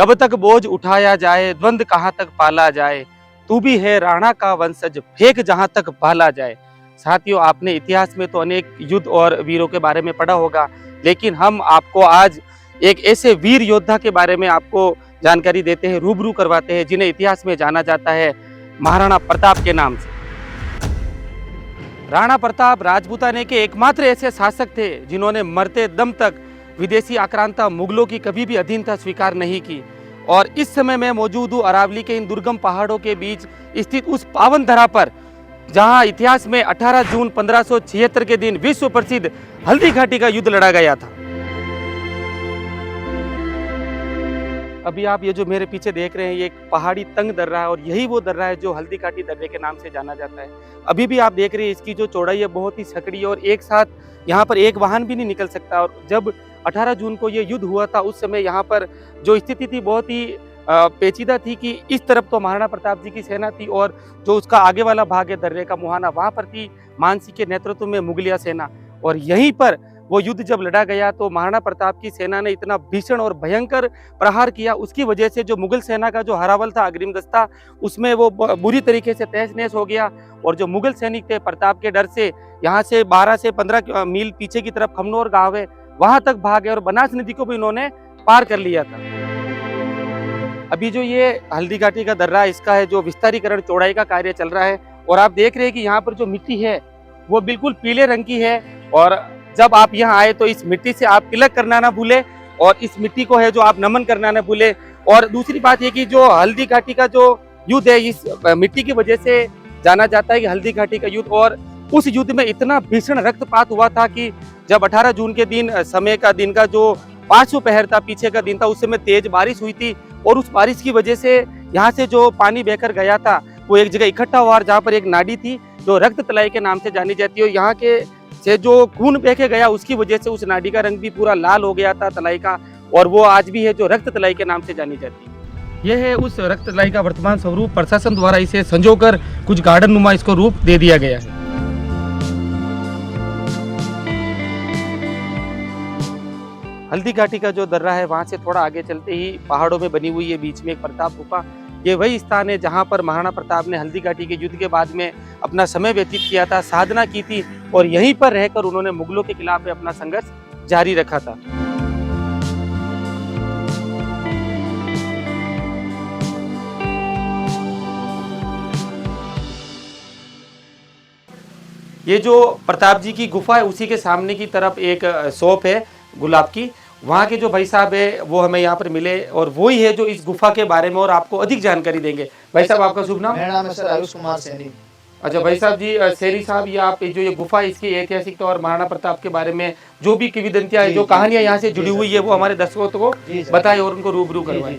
कब तक बोझ उठाया जाए, द्वंद कहाँ तक पाला जाए, तू भी है राणा का वंशज, फेंक जहां तक भाला जाए। साथियों, आपने इतिहास में तो अनेक युद्ध और वीरों के बारे में पढ़ा होगा, लेकिन हम आपको आज एक ऐसे वीर योद्धा के बारे में आपको जानकारी देते हैं, रूबरू करवाते हैं, जिन्हें इतिहास में जाना जाता है महाराणा प्रताप के नाम से। राणा प्रताप राजपूताने के एकमात्र ऐसे शासक थे जिन्होंने मरते दम तक विदेशी आक्रांता मुगलों की कभी भी अधीनता स्वीकार नहीं की। और इस समय मैं मौजूद हूँ अरावली के इन दुर्गम पहाड़ों के बीच स्थित उस पावन धरा पर, जहां इतिहास में 18 जून 1576 के दिन विश्व प्रसिद्ध हल्दी घाटी का युद्ध लड़ा गया था। अभी आप ये जो मेरे पीछे देख रहे हैं, ये एक पहाड़ी तंग दर्रा है और यही वो दर्रा है जो हल्दी घाटी दर्रे के नाम से जाना जाता है। अभी भी आप देख रहे हैं इसकी जो चौड़ाई है बहुत ही सकड़ी है और एक साथ यहाँ पर एक वाहन भी नहीं निकल सकता। और जब 18 जून को ये युद्ध हुआ था, उस समय यहाँ पर जो स्थिति थी बहुत ही पेचीदा थी कि इस तरफ तो महाराणा प्रताप जी की सेना थी और जो उसका आगे वाला भाग है दर्रे का मुहाना, वहाँ पर थी मानसिंह के नेतृत्व में मुगलिया सेना। और यहीं पर वो युद्ध जब लड़ा गया तो महाराणा प्रताप की सेना ने इतना भीषण और भयंकर प्रहार किया, उसकी वजह से जो मुगल सेना का जो हरावल था, अग्रिम दस्ता, उसमें वो बुरी तरीके से तहस नहस हो गया। और जो मुगल सैनिक थे, प्रताप के डर से यहाँ से 12 से 15 मील पीछे की तरफ खमनोर गांव है, वहां तक भागे और बनास नदी को भी इन्होंने पार कर लिया था। अभी जो ये हल्दी घाटी का दर्रा, इसका है जो विस्तारीकरण चौड़ाई का कार्य चल रहा है और आप देख रहे हैं कि यहाँ पर जो मिट्टी है वो बिल्कुल पीले रंग की है। और जब आप यहाँ आए तो इस मिट्टी से आप तिलक करना ना भूले और इस मिट्टी को है जो आप नमन करना ना भूले। और दूसरी बात ये कि जो हल्दी घाटी का जो युद्ध है, इस मिट्टी की वजह से जाना जाता है कि हल्दी घाटी का युद्ध। और उस युद्ध में इतना भीषण रक्तपात हुआ था कि जब 18 जून के दिन समय का दिन का जो 5 पहर था, पीछे का दिन था, उस समय तेज बारिश हुई थी और उस बारिश की वजह से यहाँ से जो पानी बहकर गया था वो एक जगह इकट्ठा हुआ, जहाँ पर एक नाडी थी जो रक्त तलाई के नाम से जानी जाती है। और यहाँ के से जो खून बह के गया उसकी वजह से उस नाडी का रंग भी पूरा लाल हो गया था तलाई का, और वो आज भी है जो रक्त तलाई के नाम से जानी जाती है। यह है उस रक्त तलाई का वर्तमान स्वरूप। प्रशासन द्वारा इसे संजोकर कुछ गार्डन नुमा इसको रूप दे दिया गया है। हल्दी घाटी का जो दर्रा है, वहां से थोड़ा आगे चलते ही पहाड़ों में बनी हुई है बीच में एक प्रताप गुफा। ये वही स्थान है जहां पर महाराणा प्रताप ने हल्दी घाटी के युद्ध के बाद में अपना समय व्यतीत किया था, साधना की थी और यहीं पर रहकर उन्होंने मुगलों के खिलाफ अपना संघर्ष जारी रखा था। ये जो प्रताप जी की गुफा है, उसी के सामने की तरफ एक शॉप है गुलाब की। वहाँ के जो भाई साहब है वो हमें यहाँ पर मिले और वही है जो इस गुफा के बारे में और आपको अधिक जानकारी देंगे। भाई साहब, आपका शुभ नाम? मेरा नाम है सर आयुष कुमार सैनी। अच्छा भाई साहब जी, सैनी साहब, ये आप जो ये गुफा, इसकी ऐतिहासिक और महाराणा प्रताप के बारे में जो भी किंवदंतियां है, जो कहानियां यहाँ से जुड़ी हुई है, वो हमारे दर्शकों को बताएं और उनको रूबरू करवाएं।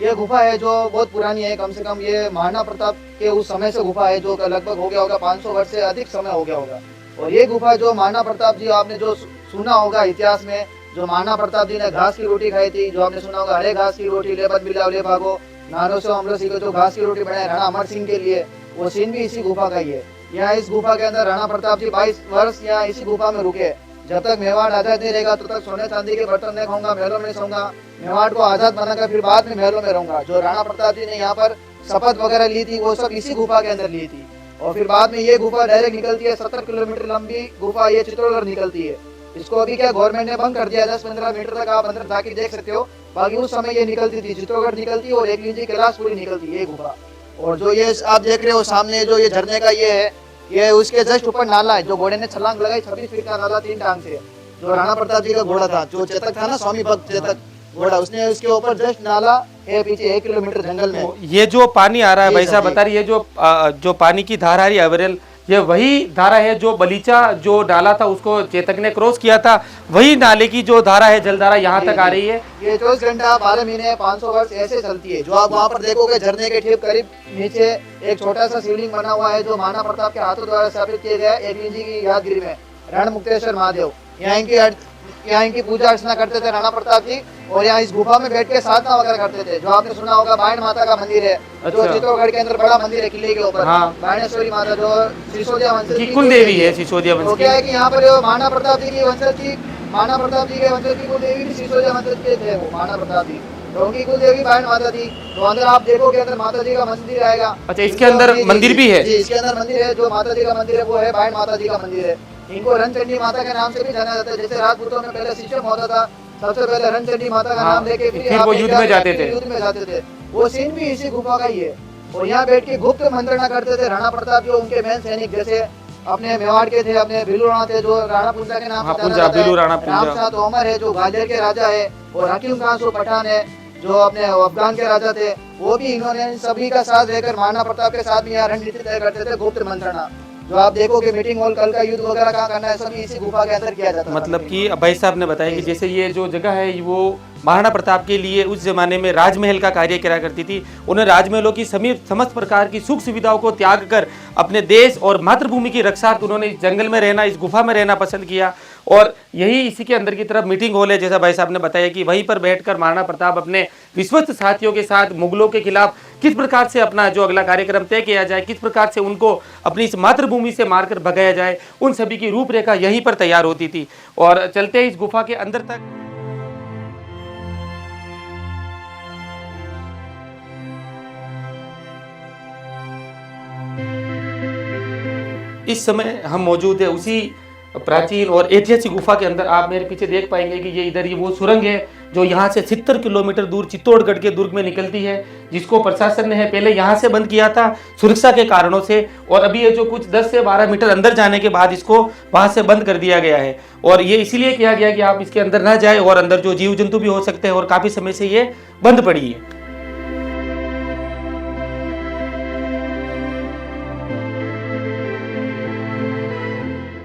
ये गुफा है जो बहुत पुरानी है, कम से कम ये महाराणा प्रताप के उस समय से गुफा है जो लगभग हो गया होगा 500 वर्ष से अधिक समय हो गया होगा। और ये गुफा जो महाराणा प्रताप जी, आपने जो सुना होगा इतिहास में, जो महाराणा प्रताप जी ने घास की रोटी खाई थी, जो आपने सुना होगा, हरे घास की रोटी ले बद मिलाओ ले भागो, नानो से अमरो सी को जो घास की रोटी बनाए राणा अमर सिंह के लिए, वो सीन भी इसी गुफा का ही है। यहाँ इस गुफा के अंदर राणा प्रताप जी 22 वर्ष यहाँ इसी गुफा में रुके। जब तक मेवाड़ आजाद नहीं रहेगा तब तक सोने चांदी के बर्तन नहीं खाऊंगा, महलों में सोऊंगा, मेवाड़ को आजाद बनाकर फिर बाद में महलों में रहूंगा। जो राणा प्रताप जी ने यहाँ पर शपथ वगैरह ली थी, वो सब इसी गुफा के अंदर ली थी। और फिर बाद में ये गुफा डायरेक्ट निकलती है, 70 किलोमीटर लंबी गुफा ये चित्तौड़गढ़ निकलती है। इसको अभी क्या गवर्नमेंट ने बंद कर दिया, 10-15 मीटर तक आप अंदर जाके देख सकते हो। बाकी उस समय ये निकलती थी, चित्तौड़गढ़ निकलती और एक नीचे कैलाशपुरी निकलती है ये गुफा। और जो ये आप देख रहे हो सामने जो ये झरने का ये है, ये उसके जस्ट ऊपर नाला है जो घोड़े ने छलांग लगाई, 26 फीट का नाला 3 टांग से, जो राणा प्रताप जी का घोड़ा था, जो चेतक था ना, स्वामी भक्त चेतक घोड़ा, उसने उसके ऊपर जस्ट नाला है पीछे 1 किलोमीटर जंगल में। ये जो पानी आ रहा है भाई साहब बता रही है, जो पानी की धारा आ रही है अविरल, ये वही धारा है जो बलीचा जो डाला था उसको चेतक ने क्रॉस किया था, वही नाले की जो धारा है, जलधारा यहाँ तक आ रही है। ये 24 घंटा 12 महीने 500 वर्ष ऐसे चलती है। जो आप वहाँ पर देखोगे झरने के ठीक करीब नीचे एक छोटा सा शिवलिंग बना हुआ है जो महाराणा प्रताप के हाथों द्वारा स्थापित किया गया है, एक जी की यादगिरी में, रण मुक्तेश्वर महादेव। यहाँ इनकी पूजा अर्चना करते थे राणा प्रताप जी, और यहाँ इस गुफा में बैठ के साधना वगैरह करते थे। जो आपने सुना होगा बायण माता का मंदिर है, जो चित्तौड़गढ़ के अंदर बड़ा मंदिर है किले के ऊपर, बायणेश्वरी माता जो सिसोदिया वंश की कुल देवी है। सिसोदिया वंश क्या है कि यहाँ पर महाराणा प्रताप जी की वंशज की, महाराणा प्रताप जी के वंशज की कुल देवी भी सिसोदिया वंशज के थे वो महाराणा प्रताप जी। डोंकी कुल देवी बायन माता थी। तो अंदर आप देखोगे अंदर माता जी का मंदिर आएगा। अच्छा, इसके अंदर मंदिर भी है? जी, इसके अंदर मंदिर है। जो माता जी का मंदिर है वो है बायन माता जी का मंदिर है। इनको रणचंडी माता के नाम से भी जाना जाता है। जैसे राजपूतों में पहले सिस्टम होता था, सबसे पहले रणचंडी माता का हाँ, नाम लेके फिर वो युद्ध में जाते थे। युद्ध में जाते थे। वो सीन भी इसी गुफा का ही है। और यहाँ बैठ के गुप्त मंत्रणा करते थे राणा प्रताप, जो उनके मेन सैनिक, जैसे अपने मेवाड़ के थे, अपने भिलू राणा थे जो राणा पुंजा के नाम हाँ, से जाना पुंजा, जाता है। भिलू राणा पुंजा। रामशाह तोमर है जो ग्वालियर के राजा है, और हकीम खान सो पठान है जो अपने अफगान के राजा थे। वो भी इन्होंने सभी का साथ लेकर महाराणा प्रताप के साथ भी यहाँ रणनीति तय करते थे, गुप्त मंत्रणा। जो आप देखोगे मीटिंग हॉल, कल का युद्ध वगैरह कहाँ करना है, सभी इसी गुफा के अंदर किया जाता है। मतलब कि भाई साहब ने बताया कि जैसे ये जो जगह है वो महाराणा प्रताप के लिए उस जमाने में राजमहल का कार्य करा करती थी। उन्हें राजमहलों की समस्त प्रकार की सुख सुविधाओं को त्याग कर अपने देश और मातृभूमि की रक्षार्थ उन्होंने इस जंगल में रहना, इस गुफा में रहना पसंद किया। और यही इसी के अंदर की तरफ मीटिंग हॉल है, जैसा भाई साहब ने बताया कि वहीं पर बैठकर महाराणा प्रताप अपने विश्वस्त साथियों के साथ मुगलों के खिलाफ किस प्रकार से अपना जो अगला कार्यक्रम तय किया जाए, किस प्रकार से उनको अपनी इस मातृभूमि से मारकर भगाया जाए, उन सभी की रूपरेखा यहीं पर तैयार होती थी। और चलते इस गुफा के अंदर तक। इस समय हम मौजूद है उसी प्राचीन और ऐतिहासिक गुफा के अंदर। आप मेरे पीछे देख पाएंगे कि ये इधर ये वो सुरंग है जो यहाँ से 70 किलोमीटर दूर चित्तौड़गढ़ के दुर्ग में निकलती है, जिसको प्रशासन ने है पहले यहाँ से बंद किया था सुरक्षा के कारणों से, और अभी ये जो कुछ 10 से 12 मीटर अंदर जाने के बाद इसको वहाँ से बंद कर दिया गया है। और ये इसीलिए किया गया कि आप इसके अंदर ना जाए, और अंदर जो जीव जंतु भी हो सकते हैं, और काफी समय से ये बंद पड़ी है।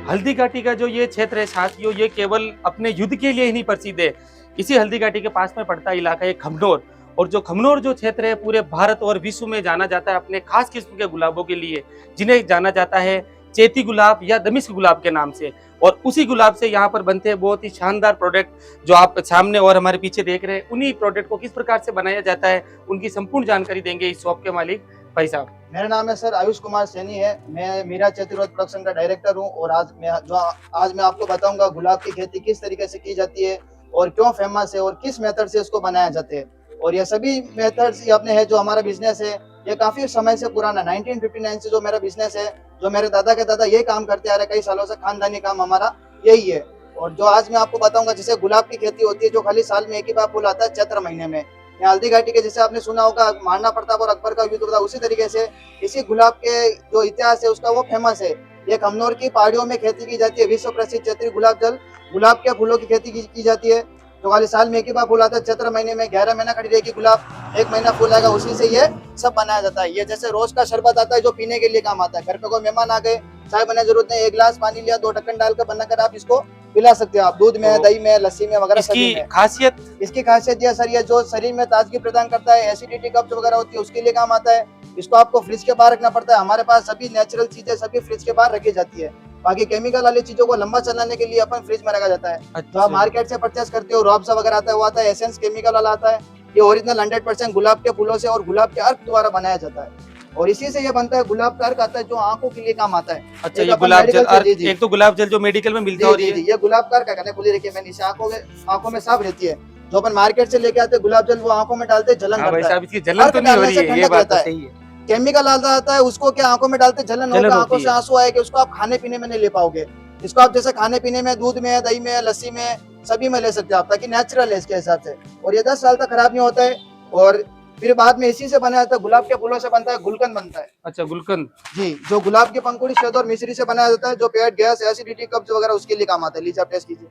हल्दी घाटी का जो ये क्षेत्र है साथियों, ये केवल अपने युद्ध के लिए ही नहीं प्रसिद्ध है। इसी हल्दी घाटी के पास में पड़ता इलाका है खमनोर, और जो खमनोर जो क्षेत्र है पूरे भारत और विश्व में जाना जाता है अपने खास किस्म के गुलाबों के लिए, जिन्हें जाना जाता है चेती गुलाब या दमिश्क गुलाब के नाम से। और उसी गुलाब से यहाँ पर बनते हैं बहुत ही शानदार प्रोडक्ट जो आप सामने और हमारे पीछे देख रहे हैं। उन्हीं प्रोडक्ट को किस प्रकार से बनाया जाता है उनकी संपूर्ण जानकारी देंगे इस शॉप के मालिक भाई साहब। मेरा नाम है सर आयुष कुमार सैनी है। मैं मीरा चतुर्वेद प्रोडक्शन का डायरेक्टर हूँ। और आज मैं आपको बताऊंगा गुलाब की खेती किस तरीके से की जाती है और क्यों फेमस है और किस मेथड से इसको बनाया जाता है। और ये सभी मेथड्स अपने है। जो हमारा बिजनेस है ये काफी समय से पुराना 1959 से जो मेरा बिजनेस है, जो मेरे दादा के दादा यही काम करते आ रहे, कई सालों से खानदानी काम हमारा यही है। और जो आज मैं आपको बताऊंगा, जैसे गुलाब की खेती होती है जो खाली साल में एक ही बार फूल आता है चैत्र महीने में। यहाँ हल्दी घाटी के जैसे आपने सुना होगा महाराणा प्रताप और अकबर का युद्ध होता, उसी तरीके से इसी गुलाब के जो इतिहास है उसका वो फेमस है। ये खमनोर की पहाड़ियों में खेती की जाती है। विश्व प्रसिद्ध चैत्री गुलाब जल गुलाब के फूलों की खेती की जाती है, जो खाली साल में एक ही बार फूल आता है चैत्र महीने में। 11 महीना खड़ी रहेगी गुलाब, 1 महीना फूल आएगा, उसी से ये सब बनाया जाता है। ये जैसे रोज का शरबत आता है जो पीने के लिए काम आता है। घर पे कोई मेहमान आ गए, चाय बनाने जरूरत नहीं, 1 गिलास पानी लिया, 2 ढक्कन डालकर बनाकर आप इसको पिला सकते हो। आप दूध में, दही में, लस्सी में वगैरह। इसकी खासियत ये सर ये जो शरीर में ताजगी प्रदान करता है, एसिडिटी कब्ज वगैरह होती है उसके लिए काम आता है। इसको आपको फ्रिज के बाहर रखना पड़ता है। हमारे पास सभी नेचुरल चीजें सभी फ्रिज के बाहर रखी जाती है। बाकी केमिकल वाली चीजों को लंबा चलाने के लिए अपन फ्रिज में रखा जाता है। अच्छा। तो आप मार्केट से परचेस करते हो, रॉब्जा वगैरह आता है, वो आता है एसेंस केमिकल वाला आता है। ये ओरिजिनल 100% गुलाब के फूलों से और गुलाब के अर्क द्वारा बनाया जाता है। और इसी से ये बनता है गुलाब का अर्क आता है जो आंखों के लिए काम आता है। अच्छा, ये गुलाब जल एक तो गुलाब जल जो मेडिकल में मिलता है, ये गुलाब का अर्क खुली रखी है मैंने, इसे आंखों में साफ रहती है। जो अपन मार्केट से लेके आते हैं गुलाब जल, वो आंखों में डालते जलन करता है। इसकी जलन तो नहीं हो रही है, ये बात तो सही है। केमिकल आता है उसको क्या आंखों में डालते जलन होगा, आंखों से आंसू आएगा, उसको आप खाने पीने में नहीं ले पाओगे। इसको आप जैसे खाने पीने में, दूध में, दही में, लस्सी में, सभी में ले सकते हो आप, ताकि नेचुरल है इसके हिसाब से। और ये 10 साल तक खराब नहीं होता है। और फिर बाद में इसी से बनाया जाता है, गुलाब के फूलों से बनता है, गुलकंद बनता है। अच्छा, गुलकंद जी, जो गुलाब की पंखुड़ी, शहद और मिश्री से बनाया जाता है, जो पेट गैस, एसिडिटी, कब्ज वगैरह उसके लिए काम आता है। लीजिए आप टेस्ट कीजिए।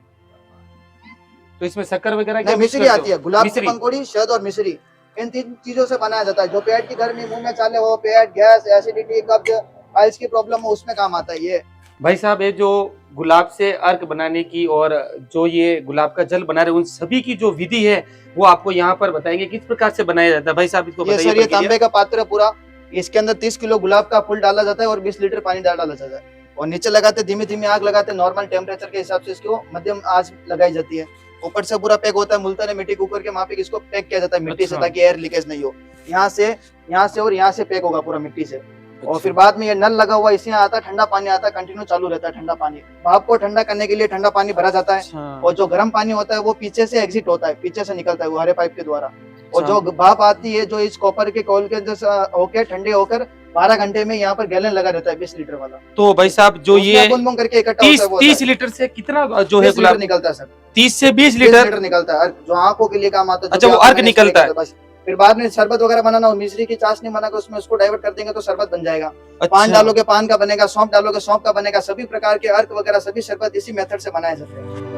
तो इसमें शक्कर वगैरह नहीं, मिश्री आती है। गुलाब की पंखुड़ी, शहद और मिश्री, इन 3 चीजों से बनाया जाता है। जो पेट की गर्मी, मुंह में चाले हो, पेट गैस, एसिडिटी, कब्ज, आइल्स की प्रॉब्लम हो, उसमें काम आता है ये। भाई साहब, ये जो गुलाब से अर्क बनाने की और जो ये गुलाब का जल बना रहे, उन सभी की जो विधि है वो आपको यहाँ पर बताएंगे किस प्रकार से बनाया जाता है। भाई साहब इसको बताइए। सर, ये तांबे का पात्र है पूरा। इसके अंदर 30 किलो गुलाब का फूल डाला जाता है और 20 लीटर पानी डाला जाता है। और नीचे लगाते धीमे धीमे आग लगाते, नॉर्मल टेम्परेचर के हिसाब से इसको मध्यम आंच लगाई जाती है। ऊपर से पूरा पैक होता है मुल्तानी मिट्टी के ऊपर के माफिक इसको पैक किया जाता है मिट्टी से, ताकि एयर लीकेज नहीं हो। यहाँ से और यहाँ से पैक होगा पूरा मिट्टी से। और फिर बाद में ये नल लगा हुआ, इसमें आता है ठंडा पानी, आता है कंटिन्यू चालू रहता है ठंडा पानी। भाप को ठंडा करने के लिए ठंडा पानी भरा जाता है। और जो गर्म पानी होता है वो पीछे से एग्जिट होता है, पीछे से निकलता है वो हरे पाइप के द्वारा। और जो भाप आती है जो इस कॉपर के कोल के अंदर होके ठंडे होकर 12 घंटे में यहाँ पर गैलन लगा रहता है 20 लीटर वाला। तो भाई साहब जो ये बूंद करके इकट्ठा होता है वो 30 लीटर से कितना जो है 20 गुलाब लीटर निकलता है सर, 30 से 20 20 लीटर लीटर निकलता है जो आंखों के लिए काम आता है। अच्छा, वो अर्क निकलता है। बस फिर बाद में शरबत वगैरह बनाना हो, मिश्री की चाशनी बना कर उसमें उसको डाइवर्ट कर देंगे तो शरबत बन जाएगा। पान अच्छा, डालोगे पान का बनेगा, सौंफ डालोगे सौंफ का बनेगा। सभी प्रकार के अर्क वगैरह सभी शरबत इसी मेथड से बनाए जाते हैं।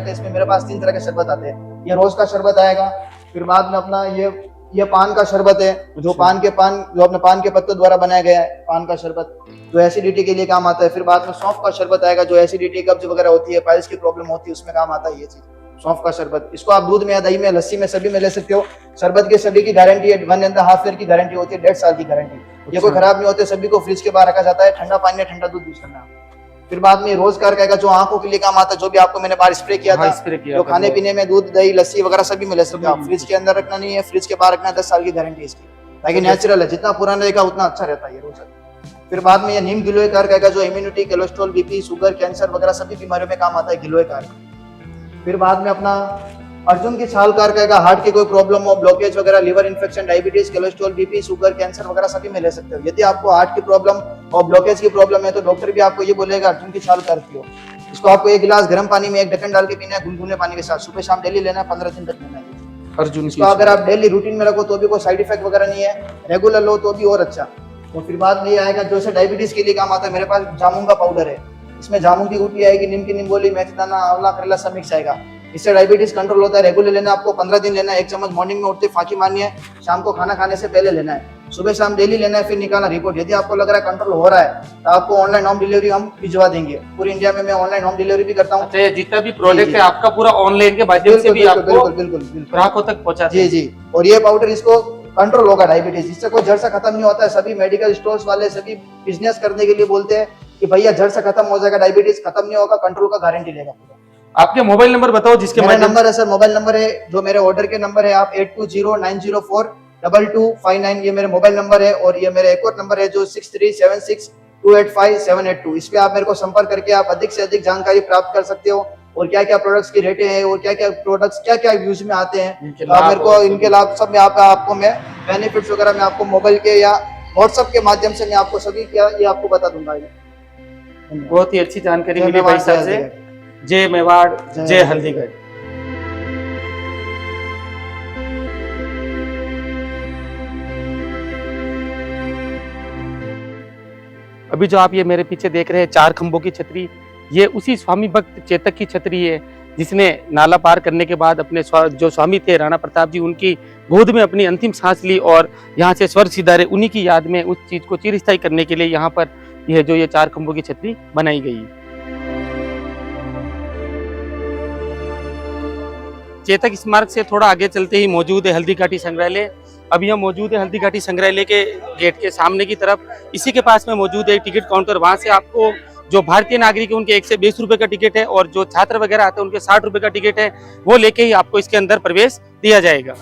इसमें मेरे पास 3 तरह के शरबत आते हैं। ये रोज का शरबत आएगा, फिर बाद में अपना ये पान का शरबत है जो अपने पान के पत्तों द्वारा बनाया गया है, पान का शरबत जो एसिडिटी के लिए काम आता है। फिर बाद में सौंफ का शरबत आएगा जो एसिडिटी कब्ज वगैरह होती है, पाइल्स की प्रॉब्लम होती है उसमें काम आता है ये चीज, सौंफ का शरबत। इसको आप दूध में या दही में लस्सी में सभी में ले सकते हो। शरबत के सभी की गारंटी है 1.5 ईयर की गारंटी होती है, 1.5 साल की गारंटी। ये कोई खराब नहीं होते, सभी को फ्रिज के बाहर रखा जाता है, ठंडा पानी ठंडा दूध यूज करना। फिर बाद में रोज कार का जो आंखों के लिए काम आता है, जो भी आपको मैंने बाहर स्प्रे किया था, जो खाने पीने में दूध दही लस्सी वगैरह सभी में ले सकते हो आप। फ्रिज के अंदर रखना नहीं है, फ्रिज के बाहर रखना है, 10 साल की गारंटी इसकी, ताकि नेचुरल है, जितना पुराना रहेगा उतना अच्छा रहता है ये रोज। फिर बाद में ये नीम गिलोय कार का जो immunity, cholesterol, BP, sugar, cancer वगैरह सभी बीमारियों में काम आता है गिलोय कार। फिर बाद में अपना अर्जुन की छाल कार का हार्ट की कोई प्रॉब्लम हो, ब्लॉकेज वगैरह, liver infection, diabetes, cholesterol, BP, sugar, cancer वगैरह सभी में ले सकते हो। यदि आपको हार्ट की प्रॉब्लम और ब्लॉकेज की प्रॉब्लम है तो डॉक्टर भी आपको ये बोलेगा अर्जुन की छाल कार पियो। इसको आपको 1 गिलास गर्म पानी में 1 ढक्कन डाल के पीना है, गुनगुने पानी के साथ, सुबह शाम डेली लेना है, 15 दिन तक लेना है अर्जुन। इसको अगर आप डेली रूटीन में रखो तो भी कोई साइड इफेक्ट वगैरह नहीं है, रेगुलर लो तो भी और अच्छा। तो फिर बाद में ये आएगा जो से डायबिटीज के लिए काम आता है, मेरे पास जामुन का पाउडर है, इसमें जामुन की गुठली आएगी, नीम की निम्बोली, मेथी दाना, आंवला, करेला सब मिक्स आएगा। इससे डायबिटीज कंट्रोल होता है। रेगुलर लेना आपको 15 दिन लेना है, 1 चम्मच मॉर्निंग में उठते फाकी मारनी है, शाम को खाना खाने से पहले लेना है, सुबह शाम डेली लेना है, फिर निकालना रिपोर्ट। यदि आपको लग रहा है कंट्रोल हो रहा है तो आपको ऑनलाइन होम डिलीवरी हम भिजवा देंगे। पूरी इंडिया में मैं ऑनलाइन होम डिलीवरी भी करता हूँ। अच्छा, जितना भी प्रोडक्ट है आपका पूरा ऑनलाइन के माध्यम से भी आपको ग्राहकों तक पहुंचा जी जी। और ये पाउडर इसको कंट्रोल होगा डायबिटीज, इससे कोई जड़ से खत्म नहीं होता है। सभी मेडिकल स्टोर्स वाले सभी बिजनेस करने के लिए बोलते हैं कि भैया जड़ से खत्म हो जाएगा, डायबिटीज खत्म नहीं होगा, कंट्रोल का गारंटी लेगा। आपके मोबाइल नंबर बताओ जिसके मेरा नंबर है सर, मोबाइल नंबर है जो मेरे ऑर्डर के नंबर है, आप 8209042259 ये मेरे मोबाइल नंबर है। और ये मेरा एक और नंबर है जो 6376285782। इस पे आप मेरे को संपर्क करके आप अधिक से अधिक जानकारी प्राप्त कर सकते हो और क्या क्या प्रोडक्ट्स की रेटें हैं और क्या क्या प्रोडक्ट्स क्या क्या यूज में आते हैं। आप मेरे को इनके लाभ सब में आपको मैं बेनिफिट्स वगैरह मैं आपको मोबाइल के या व्हाट्सएप के माध्यम से मैं आपको सभी क्या ये आपको बता दूंगा। बहुत ही अच्छी जानकारी मिली भाई साहब से। जय मेवाड़, जय हल्दीगढ़। अभी जो आप ये मेरे पीछे देख रहे हैं 4 खंभों की छतरी, ये उसी स्वामी भक्त चेतक की छतरी है जिसने नाला पार करने के बाद अपने जो स्वामी थे राणा प्रताप जी, उनकी गोद में अपनी अंतिम सांस ली और यहाँ से स्वर्ग सिधारे। उन्हीं की याद में उस चीज को चिरस्थायी करने के लिए यहाँ पर ये 4 खंभों की छतरी बनाई गई। चेतक स्मारक से थोड़ा आगे चलते ही मौजूद है हल्दी घाटी संग्रहालय। अभी हम मौजूद है हल्दी घाटी संग्रहालय के गेट के सामने की तरफ। इसी के पास में मौजूद है टिकट काउंटर। वहां से आपको जो भारतीय नागरिक है उनके 1 से 20 रुपए का टिकट है और जो छात्र वगैरह आते हैं उनके 60 रुपए का टिकट है, वो लेके ही आपको इसके अंदर प्रवेश दिया जाएगा।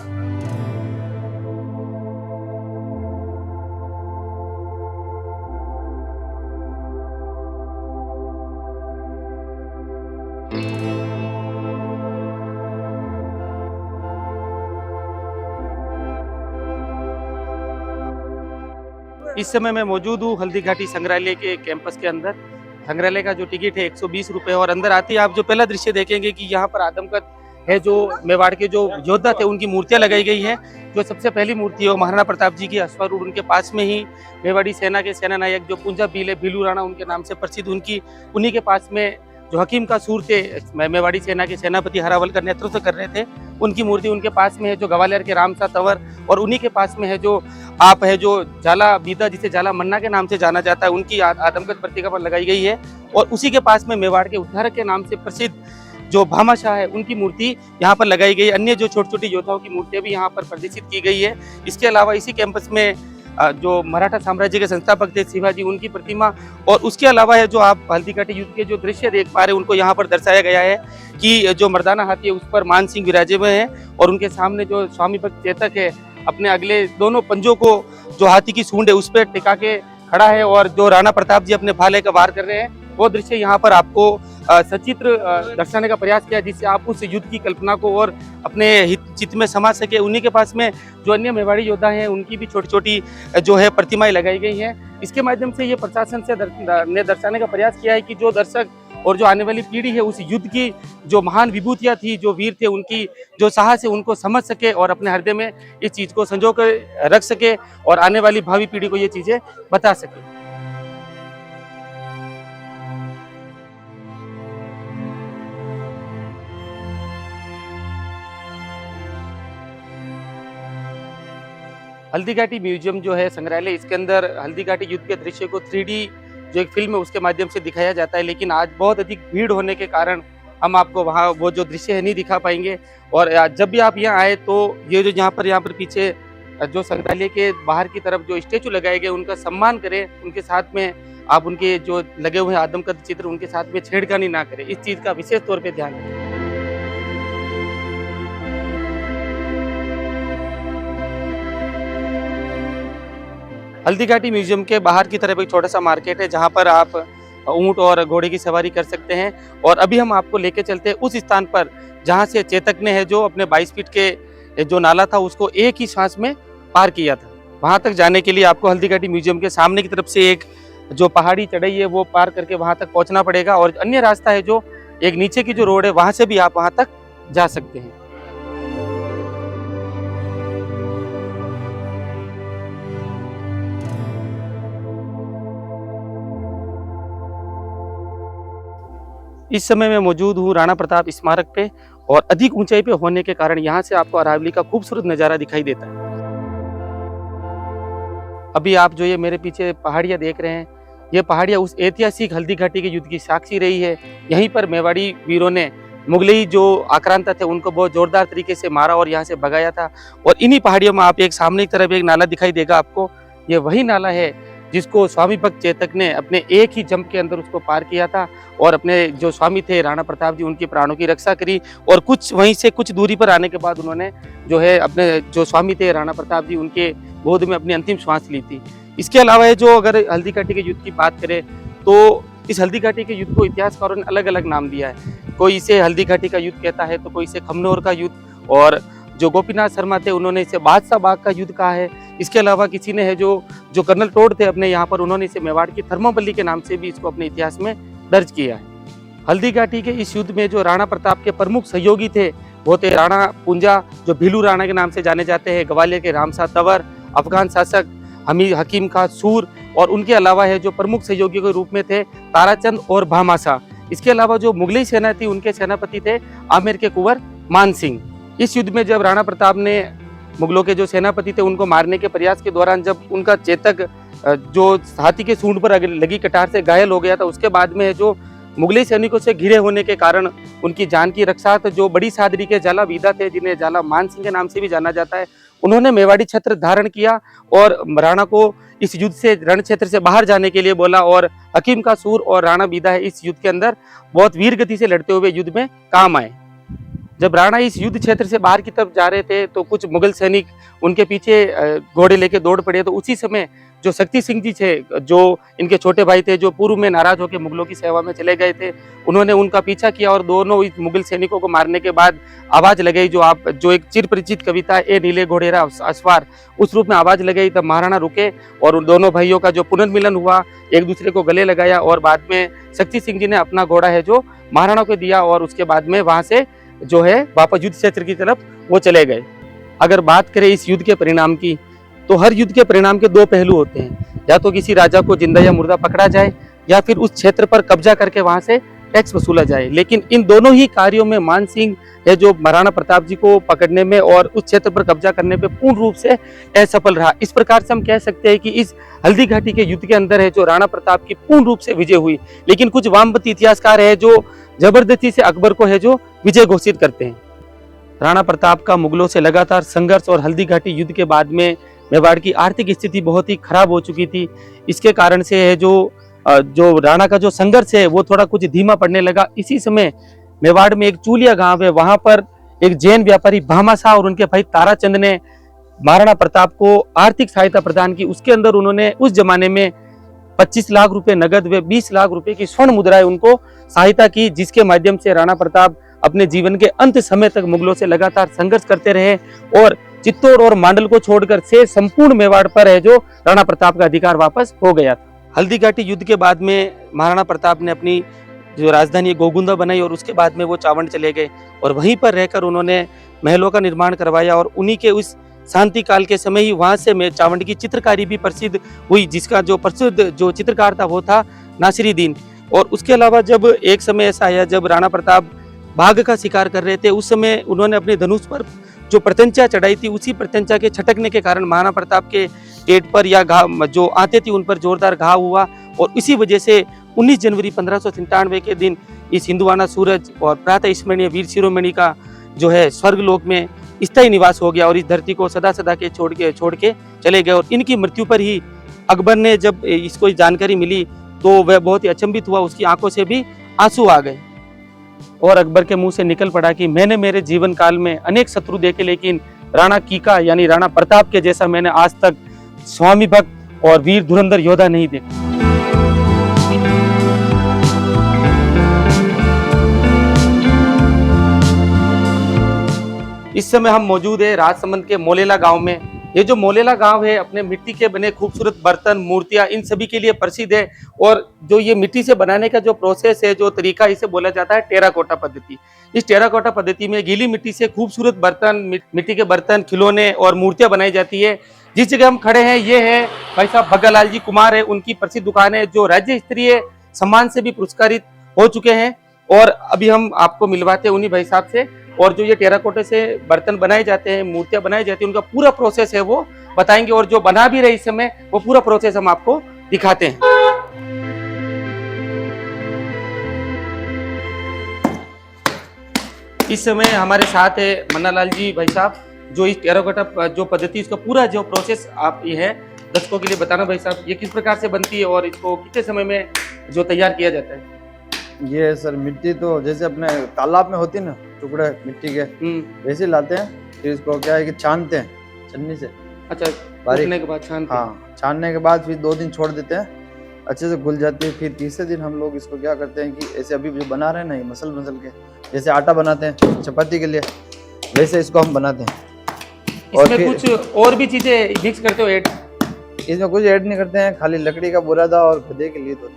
इस समय मैं मौजूद हूँ हल्दी घाटी संग्रहालय के कैंपस के अंदर। संग्रहालय का जो टिकट है 120 रुपए और अंदर आते ही आप जो पहला दृश्य देखेंगे कि यहाँ पर आदमकद है, जो मेवाड़ के जो योद्धा थे उनकी मूर्तियां लगाई गई है। जो सबसे पहली मूर्ति है वो महाराणा प्रताप जी की अश्वारूढ़, उनके पास में ही मेवाड़ी सेना के सेना नायक जो पुंजा भील है, भीलू राणा उनके नाम से प्रसिद्ध, उन्हीं के पास में जो हकीम का सूर थे, मेवाड़ी सेना के सेनापति हरावल का नेतृत्व कर रहे थे, उनकी मूर्ति उनके पास में है। जो ग्वालियर के रामसा तंवर और उन्हीं के पास में है जो जाला बीदा, जिसे जाला मन्ना के नाम से जाना जाता है, उनकी आदमकद प्रतिमा पर लगाई गई है। और उसी के पास में मेवाड़ के उद्धारक के नाम से प्रसिद्ध जो भामाशाह है उनकी मूर्ति यहाँ पर लगाई गई। अन्य जो छोटी छोटी योद्धाओं की मूर्तियां भी यहाँ पर प्रदर्शित की गई है। इसके अलावा इसी कैंपस में जो मराठा साम्राज्य के संस्थापक थे शिवाजी, उनकी प्रतिमा, और उसके अलावा है जो आप हल्दी घाटी युद्ध के जो दृश्य देख पा रहे हैं उनको यहाँ पर दर्शाया गया है कि जो मर्दाना हाथी है उस पर मान सिंह विराजे हुए हैं और उनके सामने जो स्वामी भक्त चेतक है अपने अगले दोनों पंजों को जो हाथी की सूंड है उस पर टिका के खड़ा है और जो राणा प्रताप जी अपने भाले का वार कर रहे हैं वो दृश्य यहाँ पर आपको सचित्र दर्शाने का प्रयास किया, जिससे आप उस युद्ध की कल्पना को और अपने चित्त में समा सके। उन्हीं के पास में जो अन्य मेवाड़ी योद्धा हैं उनकी भी छोटी छोटी जो है प्रतिमाएं लगाई गई हैं। इसके माध्यम से ये प्रशासन से ने दर्शाने का प्रयास किया है कि जो दर्शक और जो आने वाली पीढ़ी है उस युद्ध की जो महान विभूतियां थी, जो वीर थे, उनकी जो साहस है उनको समझ सके और अपने हृदय में इस चीज को संजो कर रख सके और आने वाली भावी पीढ़ी को ये चीजें बता सके। हल्दीघाटी म्यूजियम जो है संग्रहालय, इसके अंदर हल्दीघाटी युद्ध के दृश्य को 3D जो एक फिल्म है उसके माध्यम से दिखाया जाता है, लेकिन आज बहुत अधिक भीड़ होने के कारण हम आपको वहाँ वो जो दृश्य है नहीं दिखा पाएंगे। और जब भी आप यहाँ आए तो ये जो यहाँ पर पीछे जो संग्रहालय के बाहर की तरफ जो स्टेचू लगाए गए उनका सम्मान करें, उनके साथ में आप उनके जो लगे हुए आदमकद चित्र उनके साथ में छेड़खानी ना करें, इस चीज का विशेष तौर पर ध्यान रखें। हल्दीघाटी म्यूजियम के बाहर की तरफ एक छोटा सा मार्केट है जहां पर आप ऊंट और घोड़े की सवारी कर सकते हैं। और अभी हम आपको लेके चलते हैं उस स्थान पर जहां से चेतक ने है जो अपने 22 फीट के जो नाला था उसको एक ही सांस में पार किया था। वहां तक जाने के लिए आपको हल्दीघाटी म्यूजियम के सामने की तरफ से एक जो पहाड़ी चढ़ाई है वो पार करके वहां तक पहुंचना पड़ेगा, और अन्य रास्ता है जो एक नीचे की जो रोड है वहां से भी आप वहां तक जा सकते हैं। इस समय मैं मौजूद हूँ राणा प्रताप स्मारक पे, और अधिक ऊंचाई पे होने के कारण यहाँ से आपको अरावली का खूबसूरत नज़ारा दिखाई देता है। अभी आप जो ये मेरे पीछे पहाड़ियाँ देख रहे हैं, ये पहाड़ियाँ उस ऐतिहासिक हल्दीघाटी के युद्ध की साक्षी रही है। यहीं पर मेवाड़ी वीरों ने मुगलई जो आक्रांता थे उनको बहुत जोरदार तरीके से मारा और यहाँ से भगाया था। और इन्हीं पहाड़ियों में आप एक सामने की तरफ एक नाला दिखाई देगा आपको, ये वही नाला है जिसको स्वामी भक्त चेतक ने अपने एक ही जंप के अंदर उसको पार किया था और अपने जो स्वामी थे राणा प्रताप जी उनके प्राणों की रक्षा करी। और कुछ वहीं से कुछ दूरी पर आने के बाद उन्होंने जो है अपने जो स्वामी थे राणा प्रताप जी उनके गोद में अपनी अंतिम श्वास ली थी। इसके अलावा जो अगर हल्दीघाटी के युद्ध की बात करें तो इस हल्दीघाटी के युद्ध को इतिहासकारों ने अलग अलग नाम दिया है। कोई इसे हल्दीघाटी का युद्ध कहता है, तो कोई इसे खमनोर का युद्ध, और जो गोपीनाथ शर्मा थे उन्होंने इसे बादशाह बाग का युद्ध कहा है। इसके अलावा किसी ने है जो कर्नल टोड थे अपने यहाँ पर, उन्होंने इसे मेवाड़ की थर्मोपल्ली के नाम से भी इसको अपने इतिहास में दर्ज किया है। हल्दीघाटी के इस युद्ध में जो राणा प्रताप के प्रमुख सहयोगी थे वो थे राणा पुंजा, जो भीलू राणा के नाम से जाने जाते हैं, ग्वालियर के रामशाह तंवर, अफगान शासक हकीम खां सूर, और उनके अलावा है जो प्रमुख सहयोगी के रूप में थे ताराचंद और भामाशाह। इसके अलावा जो मुगलई सेना थी उनके सेनापति थे आमेर के कुंवर मान सिंह। इस युद्ध में जब राणा प्रताप ने मुगलों के जो सेनापति थे उनको मारने के प्रयास के दौरान जब उनका चेतक जो हाथी के सूंड पर लगी कटार से घायल हो गया था, उसके बाद में जो मुगली सैनिकों से घिरे होने के कारण उनकी जान की रक्षा जो बड़ी सादरी के जाला बीदा थे, जिन्हें जाला मान सिंह के नाम से भी जाना जाता है, उन्होंने मेवाड़ी छत्र धारण किया और राणा को इस युद्ध से रण क्षेत्र से बाहर जाने के लिए बोला। और हकीम का सूर और राणा बीदा है इस युद्ध के अंदर बहुत वीर गति से लड़ते हुए युद्ध में काम आए। जब राणा इस युद्ध क्षेत्र से बाहर की तरफ जा रहे थे तो कुछ मुगल सैनिक उनके पीछे घोड़े लेके दौड़ पड़े। तो उसी समय जो शक्ति सिंह जी थे, जो इनके छोटे भाई थे, जो पूर्व में नाराज होकर मुगलों की सेवा में चले गए थे, उन्होंने उनका पीछा किया और दोनों इस मुगल सैनिकों को मारने के बाद आवाज लगाई, जो एक चिर परिचित कविता ए नीले घोड़ेरा असवार, उस रूप में आवाज लगाई। तब महाराणा रुके और उन दोनों भाइयों का जो पुनर्मिलन हुआ, एक दूसरे को गले लगाया, और बाद में शक्ति सिंह जी ने अपना घोड़ा है जो महाराणा को दिया और उसके बाद में वहां से जो है वापस युद्ध क्षेत्र की तरफ वो चले गए। अगर बात करें इस युद्ध के परिणाम की, तो हर युद्ध के परिणाम के दो पहलू होते हैं, या तो किसी राजा को जिंदा या मुर्दा पकड़ा जाए, या फिर उस क्षेत्र पर कब्जा करके वहां से टैक्स वसूला जाए। लेकिन इन दोनों ही कार्यों में मान सिंह है जो महाराणा प्रताप जी को पकड़ने में और उस क्षेत्र पर कब्जा करने पे पूर्ण रूप से असफल रहा। इस प्रकार से हम कह सकते हैं कि इस हल्दीघाटी के युद्ध के अंदर है जो राणा प्रताप की पूर्ण रूप से विजय हुई। लेकिन कुछ वामपंथी इतिहासकार है जो जबरदस्ती से अकबर को है जो विजय घोषित करते हैं। राणा प्रताप का मुगलों से लगातार संघर्ष और हल्दीघाटी युद्ध के बाद में मेवाड़ की आर्थिक स्थिति बहुत ही खराब हो चुकी थी। इसके कारण से है जो राणा का जो संघर्ष है वो थोड़ा कुछ धीमा पड़ने लगा। इसी समय मेवाड़ में एक चूलिया गांव है, वहां पर एक जैन व्यापारी भामाशाह और उनके भाई ताराचंद ने महाराणा प्रताप को आर्थिक सहायता प्रदान की। उसके अंदर उन्होंने उस जमाने में 25 लाख रुपए नगद व 20 लाख रुपए की स्वर्ण मुद्राएं उनको सहायता की, जिसके माध्यम से राणा प्रताप अपने जीवन के अंत समय तक मुगलों से लगातार संघर्ष करते रहे और चित्तौड़ और मांडल को छोड़कर से संपूर्ण मेवाड़ पर है जो राणा प्रताप का अधिकार वापस हो गया था। हल्दीघाटी युद्ध के बाद में महाराणा प्रताप ने अपनी जो राजधानी गोगुंदा बनाई और उसके बाद में वो चावंड चले गए और वहीं पर रहकर उन्होंने महलों का निर्माण करवाया और उन्हीं के उस शांति काल के समय ही वहां से में चावंड की चित्रकारी भी प्रसिद्ध हुई, जिसका जो प्रसिद्ध जो चित्रकार था वो था नासिरुद्दीन। और उसके अलावा जब एक समय ऐसा आया जब राणा प्रताप बाघ का शिकार कर रहे थे, उस समय उन्होंने अपने धनुष पर जो प्रत्यंचा चढ़ाई थी, उसी प्रत्यंचा के छटकने के कारण महाराणा प्रताप के पेट पर या घाव जो आते थी उन पर जोरदार घाव हुआ और इसी वजह से 19 जनवरी 1597 के दिन इस हिंदुआना सूरज और प्रातः स्मरणीय वीर शिरोमणि का जो है स्वर्ग लोक में स्थायी निवास हो गया और इस धरती को सदा सदा के छोड़ के चले गए। और इनकी मृत्यु पर ही अकबर ने जब इसको जानकारी मिली तो वह बहुत ही अचंभित हुआ, उसकी आंखों से भी आंसू आ गए और अकबर के मुंह से निकल पड़ा कि मैंने मेरे जीवन काल में अनेक शत्रु देखे, लेकिन राणा कीका यानी राणा प्रताप के जैसा मैंने आज तक स्वामी भक्त और वीर धुरंधर योद्धा नहीं देखा। इस समय हम मौजूद है राजसमंद के मोलेला गांव में। ये जो मोलेला गांव है अपने मिट्टी के बने खूबसूरत बर्तन, मूर्तियां इन सभी के लिए प्रसिद्ध है और जो ये मिट्टी से बनाने का जो प्रोसेस है, जो तरीका, इसे बोला जाता है टेराकोटा पद्धति। इस टेराकोटा पद्धति में गीली मिट्टी से खूबसूरत बर्तन, मिट्टी के बर्तन, खिलौने और मूर्तियां बनाई जाती है। जिस जगह हम खड़े हैं ये है भाई साहब भगतलाल जी कुमार है, उनकी प्रसिद्ध दुकान है जो राज्य स्तरीय सम्मान से भी पुरस्कारित हो चुके हैं और अभी हम आपको मिलवाते हैं उन्हीं भाई साहब से। और जो ये टेराकोटे से बर्तन बनाए जाते हैं, मूर्तियां बनाई जाती हैं, उनका पूरा प्रोसेस है वो बताएंगे और जो बना भी रहे इस समय वो पूरा प्रोसेस हम आपको दिखाते हैं। इस समय हमारे साथ है मन्नालाल जी भाई साहब जो इस टेराकोटा जो पद्धति, इसका पूरा जो प्रोसेस आप ये है दर्शकों के लिए बताना भाई साहब, ये किस प्रकार से बनती है और इसको कितने समय में जो तैयार किया जाता है। ये सर मिट्टी तो जैसे अपने तालाब में होती है ना टुकड़े मिट्टी के, वैसे लाते हैं, फिर इसको क्या है कि छानते हैं छन्नी से। अच्छा, छानने के बाद छानते हैं। हाँ, छानने के बाद फिर 2 दिन छोड़ देते हैं, अच्छे से घुल जाती है। फिर तीसरे दिन हम लोग इसको क्या करते हैं कि ऐसे अभी जो बना रहे हैं ना, ये मसल के जैसे आटा बनाते हैं चपाती के लिए, वैसे इसको हम बनाते हैं। इसमें कुछ और भी चीजें मिक्स करते हो ऐड? इसमें कुछ ऐड नहीं करते हैं, खाली लकड़ी का बुरादा और गधे के लिए तो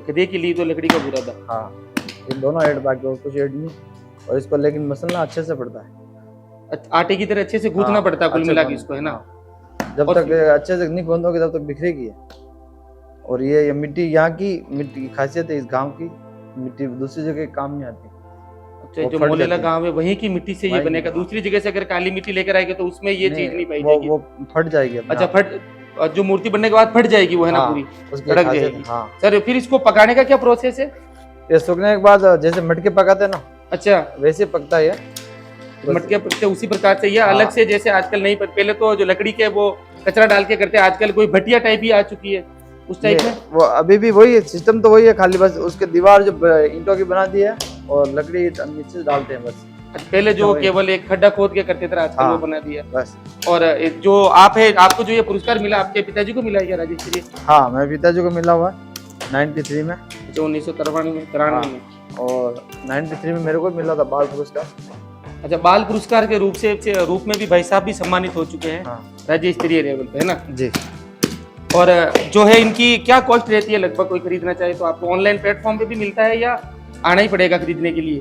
गधे के लिए तो लकड़ी का बुरादा। हाँ, ये दोनों ऐड, बाकी और कुछ ऐड नहीं। और इसको लेकिन मसलना अच्छे से पड़ता है, आटे की तरह अच्छे से गूंथना पड़ता है कुल मिला के इसको, है ना। जब तक अच्छे से नहीं गूंथोगे तब तक बिखरेगी। और ये मिट्टी यहाँ की मिट्टी की खासियत है, इस गांव की मिट्टी दूसरी जगह काम नहीं आती। अच्छा, जो मोलेला गांव है वहीं की मिट्टी से ये बनेगा, दूसरी जगह से अगर काली मिट्टी लेकर आएंगे तो उसमें ये चीज नहीं पाई जाएगी, वो फट जाएगी। अच्छा, फट जो मूर्ति बनने के बाद फट जाएगी वो, है ना, पूरी फट जाएगी। हाँ सर, फिर इसको पकाने का क्या प्रोसेस है? ये सूखने के बाद जैसे मटके पकाते हैं ना, अच्छा, वैसे पकता है। मटके पकते उसी प्रकार से, ये अलग से जैसे आजकल नहीं, पहले तो जो लकड़ी के वो कचरा डाल के करते हैं, आजकल कोई भटिया टाइप ही आ चुकी है उस टाइप में। वो अभी भी वही सिस्टम तो वही है, खाली बस उसके दीवार जो ईंटों की बना दी है और लकड़ी नीचे डालते हैं बस। पहले जो केवल एक खड्डा खोद के करते थे, आजकल वो बना दिया बस। और जो आप है, आपको जो ये पुरस्कार मिला, आपके पिताजी को मिला है राजेश? हाँ, मेरे पिताजी को मिला हुआ 93 में, जो 1993 में और 93 में मेरे को मिला था बाल पुरस्कार। अच्छा, बाल पुरस्कार के रूप में भी भाई साहब भी सम्मानित हो चुके हैं राज्य स्तरीय लेवल पे, है ना जी। और जो है इनकी क्या कॉस्ट रहती है लगभग, कोई खरीदना चाहे तो आपको ऑनलाइन प्लेटफॉर्म पे भी मिलता है या आना ही पड़ेगा खरीदने के लिए?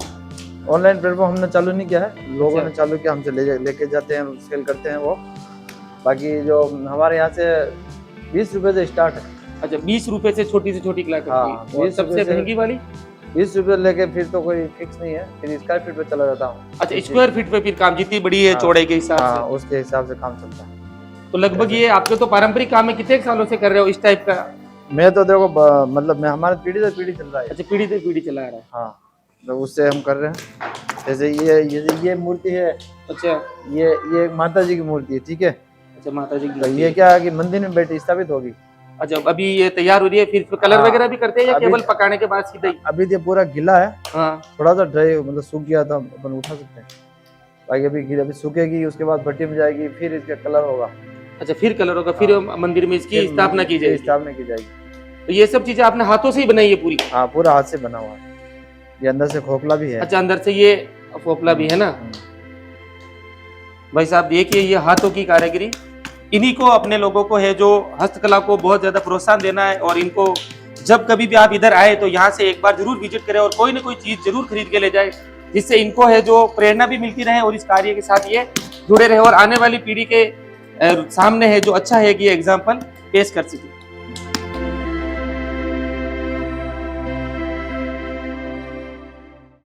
ऑनलाइन प्लेटफॉर्म हमने चालू नहीं किया है, लोगों ने चालू किया, हमसे लेके जाते हैं, सेल करते हैं वो। बाकी जो हमारे यहाँ से 20 रुपए से स्टार्ट है। अच्छा, 20 रुपए से छोटी कलाकृति, और सबसे महंगी वाली 20 रुपए लेके फिर तो कोई फिक्स नहीं है, फिर स्क्वायर फीट पे चला जाता हूँ। अच्छा, स्क्वायर फीट पे फिर काम जितनी बड़ी है चौड़ाई के हिसाब से, उसके हिसाब से काम चलता है। तो लगभग ये आपके तो पारंपरिक काम है, कितने सालों से कर रहे हो इस टाइप का? मैं तो देखो मतलब मैं हमारे पीढ़ी से पीढ़ी चल रहा है। अच्छा, पीढ़ी से पीढ़ी चला रहा है। हाँ, तो उससे हम कर रहे हैं। जैसे ये मूर्ति है, अच्छा, ये माता जी की मूर्ति है, ठीक है। अच्छा, माता जी की। तो ये क्या है कि मंदिर में बैठी स्थापित होगी। अच्छा, अभी ये तैयार हो रही है, फिर कलर वगैरह भी करते हैं या केवल पकाने के बाद सीधा ही? अभी ये पूरा गीला है, हाँ, थोड़ा सा ड्राई मतलब सूख गया था, अपन उठा सकते हैं। बाकी अभी सूखेगी, उसके बाद भट्टी में जाएगी, फिर इसका कलर होगा। अच्छा, फिर कलर होगा, फिर मंदिर में इसकी स्थापना की जाएगी। स्थापना की जाएगी। तो ये सब चीजें आपने हाथों से ही बनाई है पूरी? हाँ, पूरा हाथ से बना हुआ है। ये अंदर से खोखला भी है। अच्छा, अंदर से ये फोपला भी है ना। भाई साहब देखिए, ये हाथों की कारीगरी, इन्हीं को अपने लोगों को है जो हस्तकला को बहुत ज्यादा प्रोत्साहन देना है। और इनको जब कभी भी आप इधर आए तो यहाँ से एक बार जरूर विजिट करें और कोई ना कोई चीज जरूर खरीद के ले जाए, जिससे इनको है जो प्रेरणा भी मिलती रहे और इस कार्य के साथ ये जुड़े रहे और आने वाली पीढ़ी के सामने है जो अच्छा है कि ये एग्जाम्पल पेश कर सके।